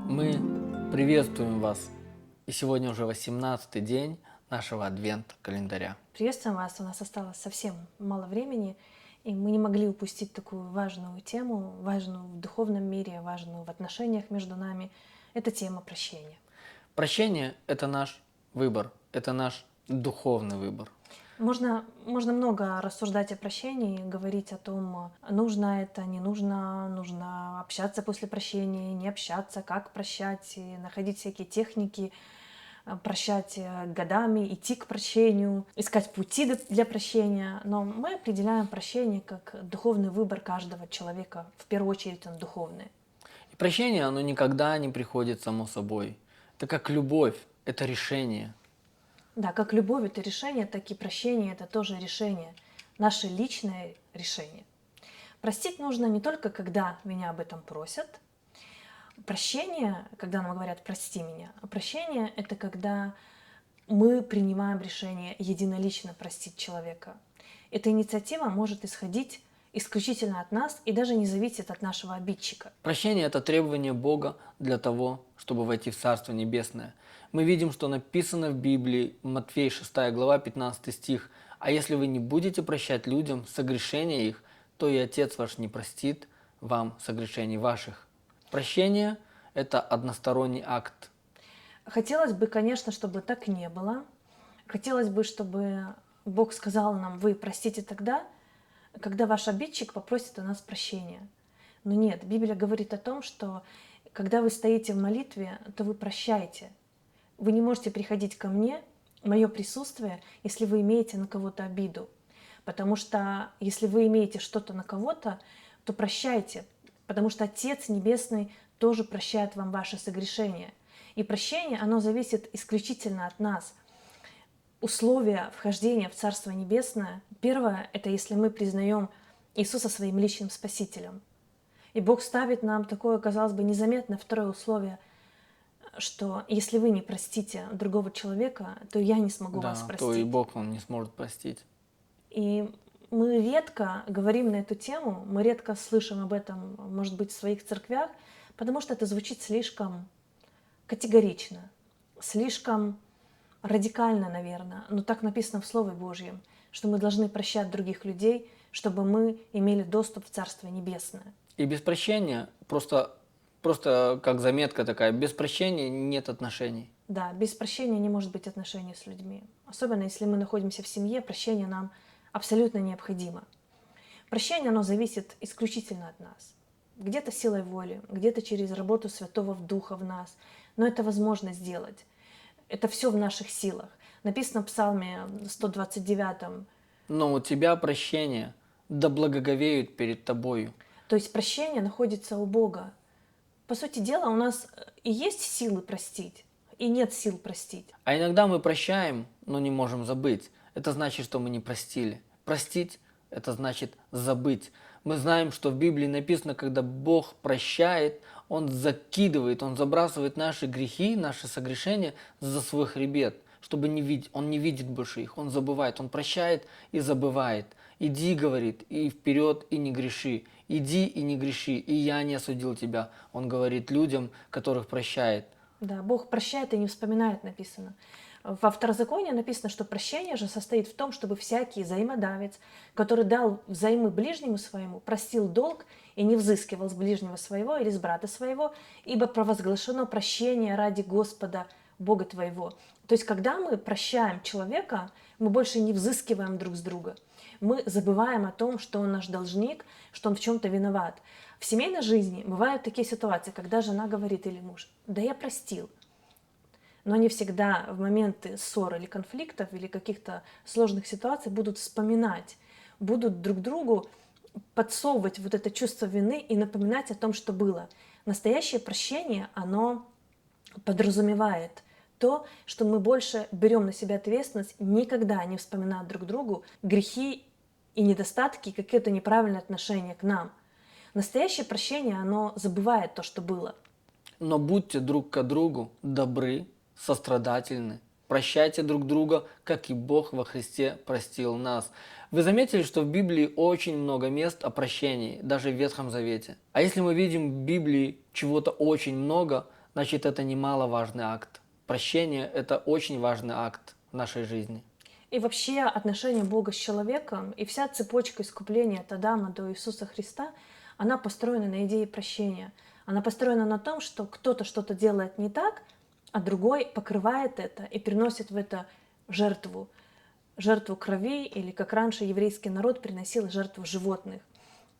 Мы приветствуем вас. И сегодня уже 18-й день нашего адвент-календаря. Приветствуем вас. У нас осталось совсем мало времени, и мы не могли упустить такую важную тему, важную в духовном мире, важную в отношениях между нами. Это тема прощения. Прощение – это наш выбор, это наш духовный выбор. Можно много рассуждать о прощении, говорить о том, нужно это, не нужно, нужно общаться после прощения, не общаться, как прощать, и находить всякие техники, прощать годами, идти к прощению, искать пути для прощения. Но мы определяем прощение как духовный выбор каждого человека. В первую очередь он духовный. И прощение, оно никогда не приходит само собой. Это как любовь, это решение. Да, как любовь это решение, так и прощение это тоже решение. Наше личное решение. Простить нужно не только, когда меня об этом просят. Прощение, когда нам говорят «прости меня», а прощение – это когда мы принимаем решение единолично простить человека. Эта инициатива может исходить исключительно от нас и даже не зависит от нашего обидчика. Прощение – это требование Бога для того, чтобы войти в Царство Небесное. Мы видим, что написано в Библии, Матфея 6 глава, 15 стих. «А если вы не будете прощать людям согрешения их, то и Отец ваш не простит вам согрешений ваших». Прощение – это односторонний акт. Хотелось бы, конечно, чтобы так не было. Хотелось бы, чтобы Бог сказал нам: вы простите тогда, когда ваш обидчик попросит у нас прощения. Но нет, Библия говорит о том, что когда вы стоите в молитве, то вы прощаете. Вы не можете приходить ко мне, мое присутствие, если вы имеете на кого-то обиду. Потому что если вы имеете что-то на кого-то, то прощайте, потому что Отец Небесный тоже прощает вам ваши согрешения. И прощение, оно зависит исключительно от нас. Условия вхождения в Царство Небесное. Первое – это если мы признаем Иисуса своим личным Спасителем. И Бог ставит нам такое, казалось бы, незаметное второе условие, что если вы не простите другого человека, то я не смогу вас Да, простить. то и Бог он не сможет простить. И мы редко говорим на эту тему, мы редко слышим об этом, может быть, в своих церквях, потому что это звучит слишком категорично, слишком радикально, наверное. Но так написано в Слове Божьем, что мы должны прощать других людей, чтобы мы имели доступ в Царство Небесное. И без прощения, просто как заметка такая, без прощения нет отношений. Да, без прощения не может быть отношений с людьми. Особенно если мы находимся в семье, прощение нам абсолютно необходимо. Прощение, оно зависит исключительно от нас. Где-то силой воли, где-то через работу Святого Духа в нас. Но это возможно сделать. Это все в наших силах. Написано в Псалме 129. Но у тебя прощение, да благоговеют перед тобою. То есть прощение находится у Бога. По сути дела, у нас и есть силы простить, и нет сил простить. А иногда мы прощаем, но не можем забыть. Это значит, что мы не простили. Простить – это значит забыть. Мы знаем, что в Библии написано, когда Бог прощает, Он закидывает, Он забрасывает наши грехи, наши согрешения за свой хребет, чтобы не видеть. Он не видит больше их, Он забывает, Он прощает и забывает. Иди, говорит, и вперед, и не греши. Иди и не греши, и я не осудил тебя. Он говорит людям, которых прощает. Да, Бог прощает и не вспоминает, написано. Во Второзаконии написано, что прощение же состоит в том, чтобы всякий взаимодавец, который дал взаймы ближнему своему, простил долг и не взыскивал с ближнего своего или с брата своего, ибо провозглашено прощение ради Господа, Бога твоего. То есть, когда мы прощаем человека, мы больше не взыскиваем друг с друга. Мы забываем о том, что он наш должник, что он в чем-то виноват. В семейной жизни бывают такие ситуации, когда жена говорит или муж: да я простил. Но не всегда в моменты ссор или конфликтов, или каких-то сложных ситуаций будут вспоминать, будут друг другу подсовывать вот это чувство вины и напоминать о том, что было. Настоящее прощение, оно подразумевает то, что мы больше берем на себя ответственность, никогда не вспоминать друг другу грехи и недостатки, какие-то неправильные отношения к нам. Настоящее прощение, оно забывает то, что было. Но будьте друг к другу добры, сострадательны. Прощайте друг друга, как и Бог во Христе простил нас. Вы заметили, что в Библии очень много мест о прощении, даже в Ветхом Завете. А если мы видим в Библии чего-то очень много, значит, это немаловажный акт. Прощение – это очень важный акт в нашей жизни. И вообще отношение Бога с человеком и вся цепочка искупления от Адама до Иисуса Христа, она построена на идее прощения. Она построена на том, что кто-то что-то делает не так, а другой покрывает это и приносит в это жертву. Жертву крови, или как раньше еврейский народ приносил жертву животных.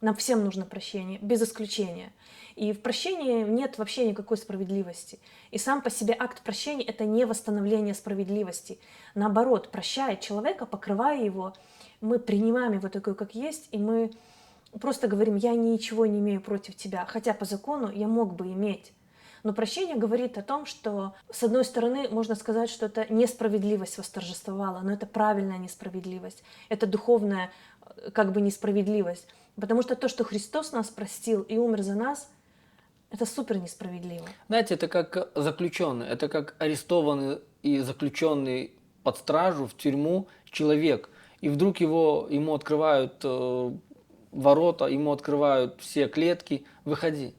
Нам всем нужно прощение, без исключения. И в прощении нет вообще никакой справедливости. И сам по себе акт прощения – это не восстановление справедливости. Наоборот, прощая человека, покрывая его, мы принимаем его такой, как есть, и мы просто говорим: я ничего не имею против тебя, хотя по закону я мог бы иметь. Но прощение говорит о том, что, с одной стороны, можно сказать, что это несправедливость восторжествовала, но это правильная несправедливость, это духовная как бы несправедливость. Потому что то, что Христос нас простил и умер за нас, это супер несправедливо. Знаете, это как заключенный, это как арестованный и заключенный под стражу в тюрьму человек. И вдруг ему открывают ворота, ему открывают все клетки. Выходи,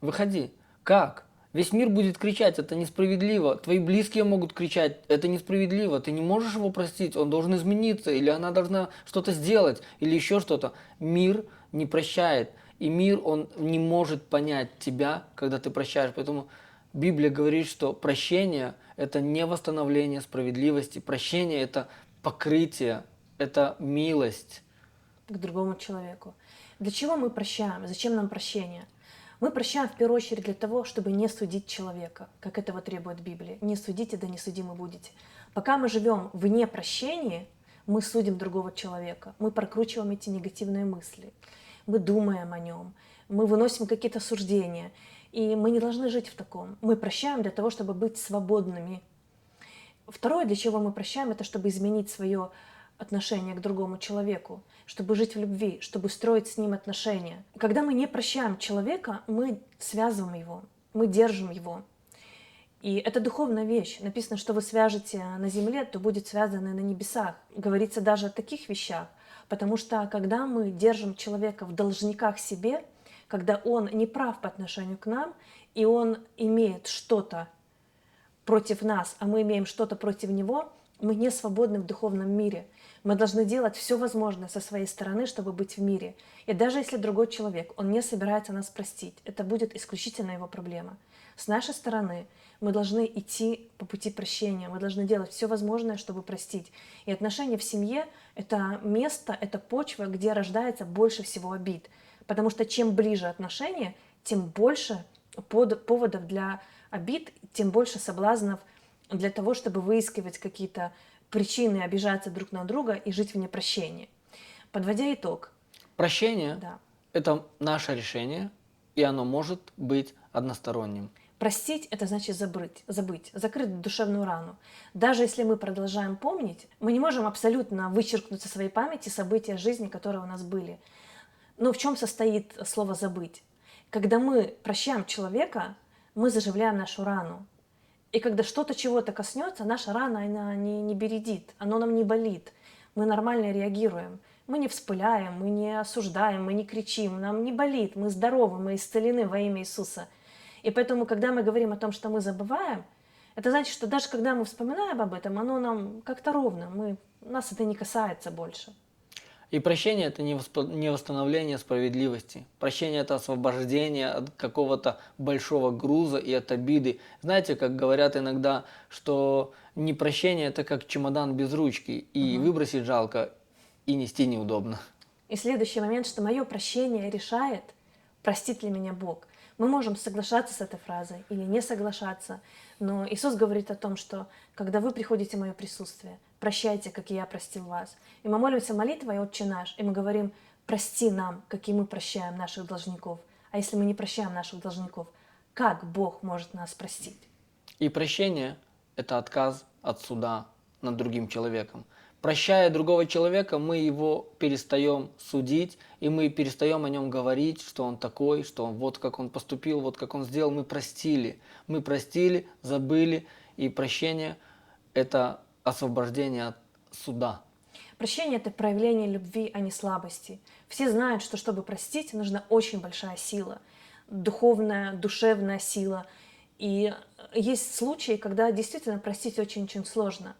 выходи. Как? Весь мир будет кричать: это несправедливо. Твои близкие могут кричать: это несправедливо. Ты не можешь его простить, он должен измениться, или она должна что-то сделать, или еще что-то. Мир не прощает. И мир, он не может понять тебя, когда ты прощаешь. Поэтому Библия говорит, что прощение – это не восстановление справедливости. Прощение – это покрытие, это милость. К другому человеку. Для чего мы прощаем? Зачем нам прощение? Мы прощаем в первую очередь для того, чтобы не судить человека, как этого требует Библия. Не судите, да не судимы будете. Пока мы живем вне прощения, мы судим другого человека, мы прокручиваем эти негативные мысли, мы думаем о нем, мы выносим какие-то суждения. И мы не должны жить в таком. Мы прощаем для того, чтобы быть свободными. Второе, для чего мы прощаем, это чтобы изменить свое отношение к другому человеку, чтобы жить в любви, чтобы строить с ним отношения. Когда мы не прощаем человека, мы связываем его, мы держим его. И это духовная вещь. Написано, что вы свяжете на земле, то будет связано на небесах. Говорится даже о таких вещах. Потому что когда мы держим человека в должниках себе, когда он не прав по отношению к нам, и он имеет что-то против нас, а мы имеем что-то против него, мы не свободны в духовном мире. Мы должны делать все возможное со своей стороны, чтобы быть в мире. И даже если другой человек, он не собирается нас простить, это будет исключительно его проблема. С нашей стороны мы должны идти по пути прощения, мы должны делать все возможное, чтобы простить. И отношения в семье – это место, это почва, где рождается больше всего обид. Потому что чем ближе отношения, тем больше поводов для обид, тем больше соблазнов для того, чтобы выискивать какие-то причины обижаться друг на друга и жить в непрощении. Подводя итог. Прощение Да. – это наше решение, и оно может быть односторонним. Простить – это значит забыть, закрыть душевную рану. Даже если мы продолжаем помнить, мы не можем абсолютно вычеркнуть со своей памяти события жизни, которые у нас были. Но в чем состоит слово «забыть»? Когда мы прощаем человека, мы заживляем нашу рану. И когда что-то чего-то коснется, наша рана, она не бередит, она нам не болит. Мы нормально реагируем. Мы не вспыляем, мы не осуждаем, мы не кричим, нам не болит, мы здоровы, мы исцелены во имя Иисуса. И поэтому, когда мы говорим о том, что мы забываем, это значит, что даже когда мы вспоминаем об этом, оно нам как-то ровно, нас это не касается больше. И прощение – это не восстановление справедливости. Прощение – это освобождение от какого-то большого груза и от обиды. Знаете, как говорят иногда, что непрощение – это как чемодан без ручки, и выбросить жалко, и нести неудобно. И следующий момент, что мое прощение решает, простит ли меня Бог. Мы можем соглашаться с этой фразой или не соглашаться, но Иисус говорит о том, что когда вы приходите в мое присутствие, прощайте, как и я простил вас. И мы молимся молитвой «Отче наш», и мы говорим: прости нам, как и мы прощаем наших должников. А если мы не прощаем наших должников, как Бог может нас простить? И прощение – это отказ от суда над другим человеком. Прощая другого человека, мы его перестаем судить, и мы перестаем о нем говорить, что он такой, что он вот как он поступил, вот как он сделал. Мы простили, забыли, и прощение – это освобождение от суда. Прощение – это проявление любви, а не слабости. Все знают, что чтобы простить, нужна очень большая сила, духовная, душевная сила. И есть случаи, когда действительно простить очень-очень сложно.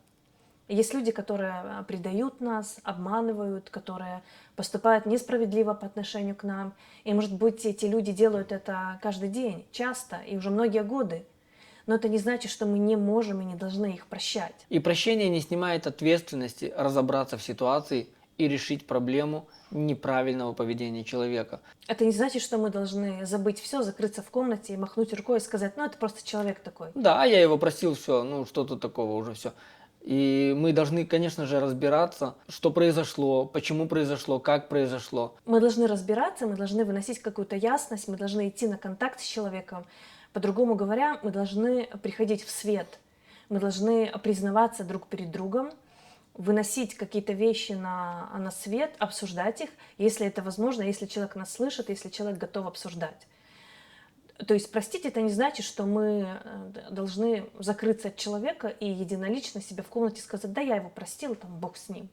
Есть люди, которые предают нас, обманывают, которые поступают несправедливо по отношению к нам. И, может быть, эти люди делают это каждый день, часто и уже многие годы. Но это не значит, что мы не можем и не должны их прощать. И прощение не снимает ответственности разобраться в ситуации и решить проблему неправильного поведения человека. Это не значит, что мы должны забыть все, закрыться в комнате и махнуть рукой и сказать, ну это просто человек такой. Да, я его простил, все, ну что тут такого, уже все. И мы должны, конечно же, разбираться, что произошло, почему произошло, как произошло. Мы должны разбираться, мы должны выносить какую-то ясность, мы должны идти на контакт с человеком. По-другому говоря, мы должны приходить в свет, мы должны признаваться друг перед другом, выносить какие-то вещи на свет, обсуждать их, если это возможно, если человек нас слышит, если человек готов обсуждать. То есть простить это не значит, что мы должны закрыться от человека и единолично себе в комнате сказать, да, я его простил, там, Бог с ним.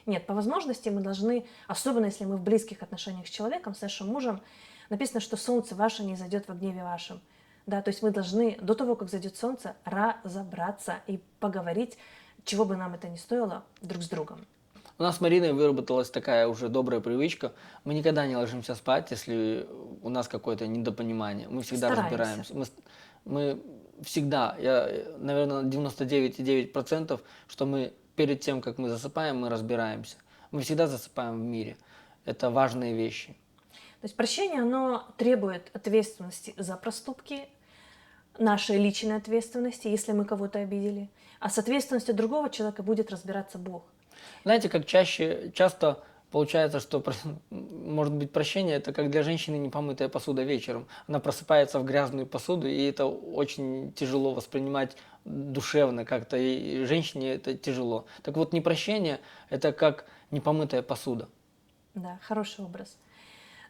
Нет, по возможности мы должны, особенно если мы в близких отношениях с человеком, с нашим мужем, написано, что солнце ваше не зайдет во гневе вашем. Да, то есть мы должны до того, как зайдет солнце, разобраться и поговорить, чего бы нам это ни стоило, друг с другом. У нас с Мариной выработалась такая уже добрая привычка. Мы никогда не ложимся спать, если у нас какое-то недопонимание. Мы всегда Стараемся. разбираемся. Мы всегда, наверное, 99,9%, что мы перед тем, как мы засыпаем, мы разбираемся. Мы всегда засыпаем в мире. Это важные вещи. То есть прощение, оно требует ответственности за проступки, нашей личной ответственности, если мы кого-то обидели. А с ответственностью другого человека будет разбираться Бог. Знаете, как часто получается, что, может быть, прощение – это как для женщины непомытая посуда вечером. Она просыпается в грязную посуду, и это очень тяжело воспринимать душевно как-то, и женщине это тяжело. Так вот, непрощение – это как непомытая посуда. Да, хороший образ.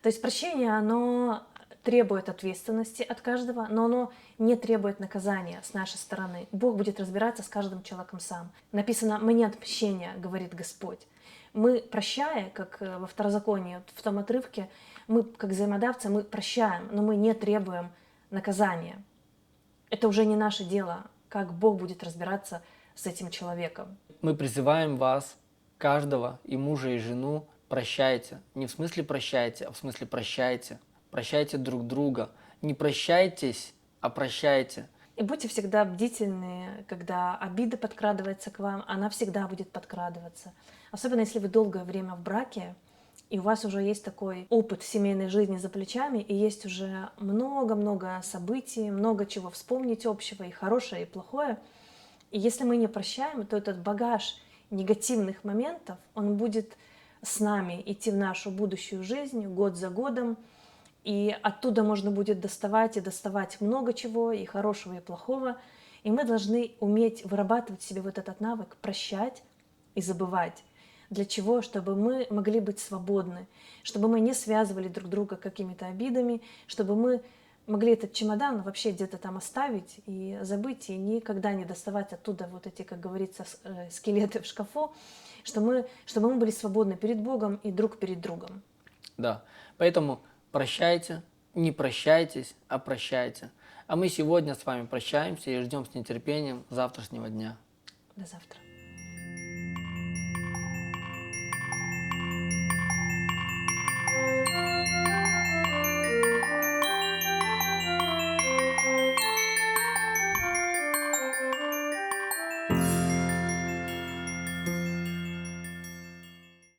То есть прощение, оно требует ответственности от каждого, но оно не требует наказания с нашей стороны. Бог будет разбираться с каждым человеком сам. Написано «мне отмщение», говорит Господь. Мы, прощая, как во Второзаконии, в том отрывке, мы, как взаимодавцы, мы прощаем, но мы не требуем наказания. Это уже не наше дело, как Бог будет разбираться с этим человеком. Мы призываем вас, каждого, и мужа, и жену, прощайте. Не в смысле прощайте, а в смысле прощайте. Прощайте друг друга. Не прощайтесь, а прощайте. И будьте всегда бдительны, когда обида подкрадывается к вам, она всегда будет подкрадываться. Особенно если вы долгое время в браке, и у вас уже есть такой опыт семейной жизни за плечами, и есть уже много-много событий, много чего вспомнить общего, и хорошее, и плохое. И если мы не прощаем, то этот багаж негативных моментов, он будет с нами идти в нашу будущую жизнь год за годом, и оттуда можно будет доставать и доставать много чего, и хорошего, и плохого. И мы должны уметь вырабатывать в себе вот этот навык прощать и забывать. Для чего? Чтобы мы могли быть свободны, чтобы мы не связывали друг друга какими-то обидами, чтобы мы могли этот чемодан вообще где-то там оставить и забыть, и никогда не доставать оттуда вот эти, как говорится, скелеты в шкафу, чтобы мы были свободны перед Богом и друг перед другом. Да, поэтому прощайте, не прощайтесь, а прощайте. А мы сегодня с вами прощаемся и ждем с нетерпением завтрашнего дня. До завтра.